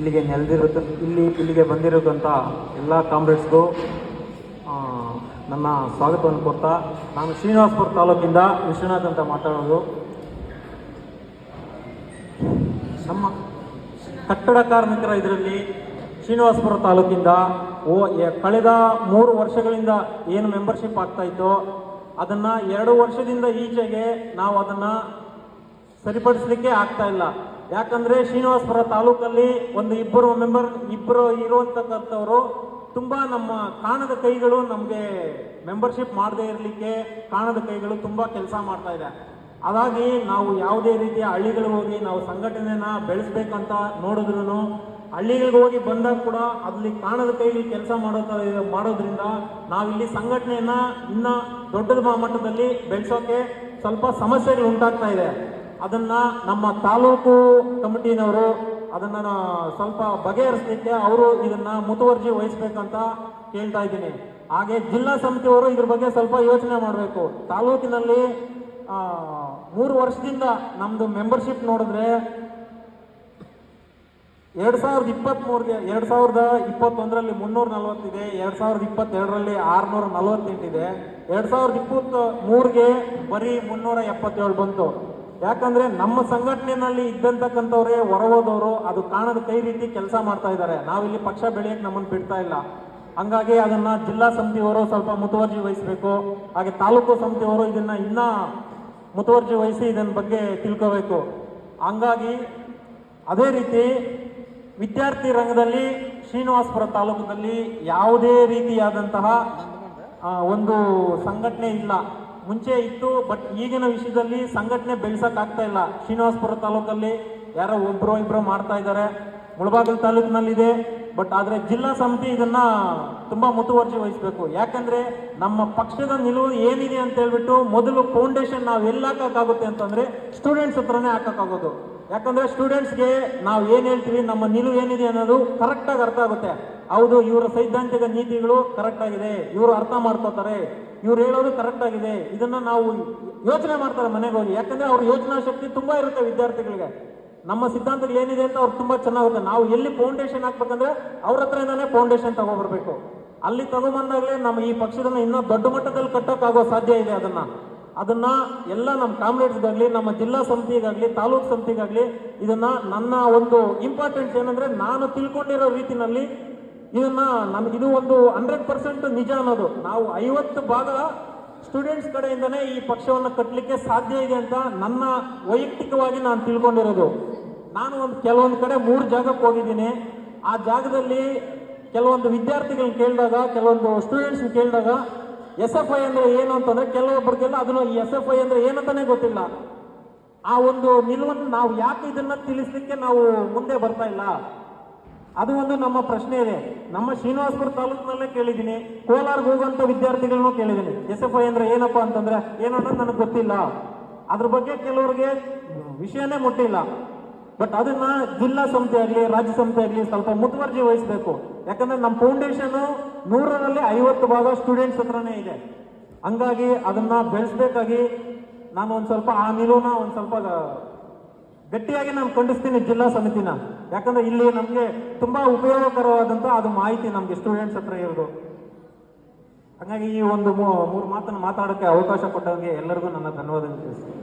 ಇಲ್ಲಿಗೆ ಬಂದಿರೋದಂಥ ಎಲ್ಲ ಕಾಮ್ರೇಡ್ಸ್ಗೂ ನನ್ನ ಸ್ವಾಗತವನ್ನು ಕೊಡ್ತಾ, ನಾನು ಶ್ರೀನಿವಾಸಪುರ ತಾಲೂಕಿಂದ ವಿಶ್ವನಾಥ್ ಅಂತ ಮಾತಾಡೋದು. ನಮ್ಮ ಕಟ್ಟಡ ಕಾರ್ಮಿಕರ ಇದರಲ್ಲಿ ಶ್ರೀನಿವಾಸಪುರ ತಾಲೂಕಿಂದ ಕಳೆದ 3 ವರ್ಷಗಳಿಂದ ಏನು ಮೆಂಬರ್ಶಿಪ್ ಆಗ್ತಾಯಿತ್ತೋ ಅದನ್ನು 2 ವರ್ಷದಿಂದ ಈಚೆಗೆ ನಾವು ಅದನ್ನು ಸರಿಪಡಿಸಲಿಕ್ಕೆ ಆಗ್ತಾ ಇಲ್ಲ. ಯಾಕಂದರೆ ಶ್ರೀನಿವಾಸಪುರ ತಾಲೂಕಲ್ಲಿ ಇಬ್ಬರು ಇರುವಂತಕ್ಕಂಥವರು ತುಂಬ ನಮ್ಮ ಕಾಣದ ಕೈಗಳು ನಮಗೆ ಮೆಂಬರ್ಶಿಪ್ ಮಾಡದೇ ಇರಲಿಕ್ಕೆ ಕಾಣದ ಕೈಗಳು ತುಂಬ ಕೆಲಸ ಮಾಡ್ತಾ ಇದೆ. ಹಾಗಾಗಿ ನಾವು ಯಾವುದೇ ರೀತಿಯ ಹಳ್ಳಿಗಳಿಗೆ ಹೋಗಿ ನಾವು ಸಂಘಟನೆನ ಬೆಳೆಸ್ಬೇಕಂತ ನೋಡಿದ್ರು ಹಳ್ಳಿಗಳಿಗೆ ಹೋಗಿ ಬಂದಾಗ ಕೂಡ ಅಲ್ಲಿ ಕಾಣದ ಕೈಲಿ ಕೆಲಸ ಮಾಡೋದ್ರಿಂದ ನಾವಿಲ್ಲಿ ಸಂಘಟನೆಯನ್ನ ಇನ್ನೂ ದೊಡ್ಡ ಮಟ್ಟದಲ್ಲಿ ಬೆಳೆಸೋಕೆ ಸ್ವಲ್ಪ ಸಮಸ್ಯೆಗಳು ಉಂಟಾಗ್ತಾ ಇದೆ. ಅದನ್ನ ನಮ್ಮ ತಾಲೂಕು ಕಮಿಟಿನವರು ಅದನ್ನ ಸ್ವಲ್ಪ ಬಗೆಹರಿಸಲಿಕ್ಕೆ ಅವರು ಇದನ್ನ ಮುತುವರ್ಜಿ ವಹಿಸ್ಬೇಕಂತ ಕೇಳ್ತಾ ಇದ್ದೀನಿ. ಹಾಗೆ ಜಿಲ್ಲಾ ಸಮಿತಿಯವರು ಇದ್ರ ಬಗ್ಗೆ ಸ್ವಲ್ಪ ಯೋಚನೆ ಮಾಡಬೇಕು. ತಾಲೂಕಿನಲ್ಲಿ 3 ವರ್ಷದಿಂದ ನಮ್ದು ಮೆಂಬರ್ಶಿಪ್ ನೋಡಿದ್ರೆ 2023ಗೆ 2021ರಲ್ಲಿ 340 ಇದೆ, 2022ರಲ್ಲಿ 648 ಇದೆ, 2023ಗೆ ಬರೀ 377 ಬಂತು. ಯಾಕಂದ್ರೆ ನಮ್ಮ ಸಂಘಟನೆಯಲ್ಲಿ ಇದ್ದಂತಕ್ಕಂಥವ್ರೆ ಹೊರಹೋದವರು ಅದು ಕಾಣದ ಕೈ ರೀತಿ ಕೆಲಸ ಮಾಡ್ತಾ ಇದ್ದಾರೆ. ನಾವಿಲ್ಲಿ ಪಕ್ಷ ಬೆಳೆಯಕ್ಕೆ ನಮ್ಮನ್ನು ಬಿಡ್ತಾ ಇಲ್ಲ. ಹಂಗಾಗಿ ಅದನ್ನ ಜಿಲ್ಲಾ ಸಮಿತಿಯವರು ಸ್ವಲ್ಪ ಮುತುವರ್ಜಿ ವಹಿಸಬೇಕು. ಹಾಗೆ ತಾಲೂಕು ಸಮಿತಿಯವರು ಇದನ್ನ ಇನ್ನೂ ಮುತುವರ್ಜಿ ವಹಿಸಿ ಇದನ್ನ ಬಗ್ಗೆ ತಿಳ್ಕೋಬೇಕು. ಹಂಗಾಗಿ ಅದೇ ರೀತಿ ವಿದ್ಯಾರ್ಥಿ ರಂಗದಲ್ಲಿ ಶ್ರೀನಿವಾಸಪುರ ತಾಲೂಕದಲ್ಲಿ ಯಾವುದೇ ರೀತಿಯಾದಂತಹ ಒಂದು ಸಂಘಟನೆ ಇಲ್ಲ. ಮುಂಚೆ ಇತ್ತು, ಬಟ್ ಈಗಿನ ವಿಷಯದಲ್ಲಿ ಸಂಘಟನೆ ಬೆಳೆಸೋಕ್ಕಾಗ್ತಾ ಇಲ್ಲ. ಶ್ರೀನಿವಾಸಪುರ ತಾಲೂಕಲ್ಲಿ ಯಾರೋ ಇಬ್ಬರು ಮಾಡ್ತಾ ಇದ್ದಾರೆ, ಮುಳಬಾಗಿಲು ತಾಲೂಕಿನಲ್ಲಿದೆ. ಬಟ್ ಆದರೆ ಜಿಲ್ಲಾ ಸಮಿತಿ ಇದನ್ನ ತುಂಬ ಮುತುವರ್ಜಿ ವಹಿಸಬೇಕು. ಯಾಕಂದ್ರೆ ನಮ್ಮ ಪಕ್ಷದ ನಿಲುವು ಏನಿದೆ ಅಂತ ಹೇಳ್ಬಿಟ್ಟು ಮೊದಲು ಫೌಂಡೇಶನ್ ನಾವು ಎಲ್ಲಿ ಹಾಕೋಕ್ಕಾಗುತ್ತೆ ಅಂತಂದ್ರೆ ಸ್ಟೂಡೆಂಟ್ಸ್ ಹತ್ರನೇ ಹಾಕೋಕ್ಕಾಗೋದು. ಯಾಕಂದ್ರೆ ಸ್ಟೂಡೆಂಟ್ಸ್ಗೆ ನಾವು ಏನು ಹೇಳ್ತೀವಿ, ನಮ್ಮ ನಿಲುವು ಏನಿದೆ ಅನ್ನೋದು ಕರೆಕ್ಟಾಗಿ ಅರ್ಥ ಆಗುತ್ತೆ. ಹೌದು, ಇವರ ಸೈದ್ಧಾಂತಿಕ ನೀತಿಗಳು ಕರೆಕ್ಟ್ ಆಗಿದೆ, ಇವರು ಅರ್ಥ ಮಾಡ್ಕೋತಾರೆ, ಇವ್ರು ಹೇಳೋದು ಕರೆಕ್ಟ್ ಆಗಿದೆ, ಇದನ್ನ ನಾವು ಯೋಚನೆ ಮಾಡ್ತಾರೆ ಮನೆಗೆ ಹೋಗಿ. ಯಾಕಂದ್ರೆ ಅವ್ರ ಯೋಚನಾ ಶಕ್ತಿ ತುಂಬಾ ಇರುತ್ತೆ ವಿದ್ಯಾರ್ಥಿಗಳಿಗೆ. ನಮ್ಮ ಸಿದ್ಧಾಂತಗಳು ಏನಿದೆ ಅಂತ ಅವ್ರು ತುಂಬಾ ಚೆನ್ನಾಗುತ್ತೆ. ನಾವು ಎಲ್ಲಿ ಫೌಂಡೇಶನ್ ಹಾಕ್ಬೇಕಂದ್ರೆ ಅವ್ರ ಹತ್ರನೇ ಫೌಂಡೇಶನ್ ತಗೊಬರ್ಬೇಕು. ಅಲ್ಲಿ ತಗೊಂಬಂದಾಗಲೇ ನಮ್ಮ ಈ ಪಕ್ಷದನ್ನ ಇನ್ನೂ ದೊಡ್ಡ ಮಟ್ಟದಲ್ಲಿ ಕಟ್ಟೋಕ್ಕಾಗೋ ಸಾಧ್ಯ ಇದೆ. ಅದನ್ನ ಎಲ್ಲ ನಮ್ಮ ಕಾಮ್ರೇಡ್ಸ್ಗಾಗ್ಲಿ, ನಮ್ಮ ಜಿಲ್ಲಾ ಸಮಿತಿಗಾಗ್ಲಿ, ತಾಲೂಕು ಸಮಿತಿಗಾಗ್ಲಿ ಇದನ್ನ ನನ್ನ ಒಂದು ಇಂಪಾರ್ಟೆನ್ಸ್ ಏನಂದ್ರೆ, ನಾನು ತಿಳ್ಕೊಂಡಿರೋ ರೀತಿನಲ್ಲಿ ಇದನ್ನ ಇದು ಒಂದು 100% ನಿಜ ಅನ್ನೋದು. ನಾವು 50 ಭಾಗ ಸ್ಟೂಡೆಂಟ್ಸ್ ಕಡೆಯಿಂದನೇ ಈ ಪಕ್ಷವನ್ನು ಕಟ್ಟಲಿಕ್ಕೆ ಸಾಧ್ಯ ಇದೆ ಅಂತ ನನ್ನ ವೈಯಕ್ತಿಕವಾಗಿ ನಾನು ತಿಳ್ಕೊಂಡಿರೋದು. ನಾನು ಕೆಲವೊಂದು ಕಡೆ 3 ಜಾಗಕ್ಕೆ ಹೋಗಿದ್ದೀನಿ. ಆ ಜಾಗದಲ್ಲಿ ಕೆಲವೊಂದು ವಿದ್ಯಾರ್ಥಿಗಳನ್ನ ಕೇಳಿದಾಗ, ಕೆಲವೊಂದು ಸ್ಟೂಡೆಂಟ್ಸ್ ಕೇಳಿದಾಗ SFI ಅಂದ್ರೆ ಏನು ಅಂತಂದ್ರೆ ಕೆಲವೊಬ್ಬರಿಗೆಲ್ಲ ಅದನ್ನು SFI ಅಂದ್ರೆ ಏನಂತಾನೆ ಗೊತ್ತಿಲ್ಲ. ಆ ಒಂದು ನಿಲುವನ್ನು ನಾವು ಯಾಕೆ ಇದನ್ನ ತಿಳಿಸ್ಲಿಕ್ಕೆ ನಾವು ಮುಂದೆ ಬರ್ತಾ ಇಲ್ಲ, ಅದು ಒಂದು ನಮ್ಮ ಪ್ರಶ್ನೆ ಇದೆ. ನಮ್ಮ ಶ್ರೀನಿವಾಸಪುರ ತಾಲೂಕಿನಲ್ಲೇ ಕೇಳಿದ್ದೀನಿ, ಕೋಲಾರ್ಗೆ ಹೋಗುವಂತ ವಿದ್ಯಾರ್ಥಿಗಳನ್ನು ಕೇಳಿದ್ದೀನಿ. SFI ಅಂದ್ರೆ ಏನಪ್ಪಾ ಅಂತಂದ್ರೆ ಏನಂದ್ರೆ ನನಗೆ ಗೊತ್ತಿಲ್ಲ, ಅದ್ರ ಬಗ್ಗೆ ಕೆಲವರಿಗೆ ವಿಷಯನೇ ಮುಟ್ಟಿಲ್ಲ. ಬಟ್ ಅದನ್ನ ಜಿಲ್ಲಾ ಸಮಿತಿ ಆಗಲಿ, ರಾಜ್ಯ ಸಮಿತಿ ಆಗಲಿ ಸ್ವಲ್ಪ ಮುತುವರ್ಜಿ ವಹಿಸಬೇಕು. ಯಾಕಂದ್ರೆ ನಮ್ಮ ಫೌಂಡೇಶನ್ 100ರಲ್ಲಿ 50 ಭಾಗ ಸ್ಟೂಡೆಂಟ್ಸ್ ಹತ್ರನೇ ಇದೆ. ಹಂಗಾಗಿ ಅದನ್ನ ಬೆಳೆಸಬೇಕಾಗಿ ನಾನು ಒಂದು ಸ್ವಲ್ಪ ಆ ನಿಲುವನ್ನ ಒಂದು ಸ್ವಲ್ಪ ಗಟ್ಟಿಯಾಗಿ ನಾನು ಖಂಡಿಸ್ತೀನಿ ಜಿಲ್ಲಾ ಸಮಿತಿನ. ಯಾಕಂದ್ರೆ ಇಲ್ಲಿ ನಮಗೆ ತುಂಬಾ ಉಪಯೋಗಕರವಾದಂತ ಅದು ಮಾಹಿತಿ ನಮ್ಗೆ ಸ್ಟೂಡೆಂಟ್ಸ್ ಹತ್ರ ಇರೋದು. ಹಾಗಾಗಿ ಈ ಒಂದು 3 ಮಾತನ್ನು ಮಾತಾಡೋಕ್ಕೆ ಅವಕಾಶ ಕೊಟ್ಟವರಿಗೆ ಎಲ್ಲರಿಗೂ ನನ್ನ ಧನ್ಯವಾದಗಳು ತಿಳಿಸ್ತೀನಿ.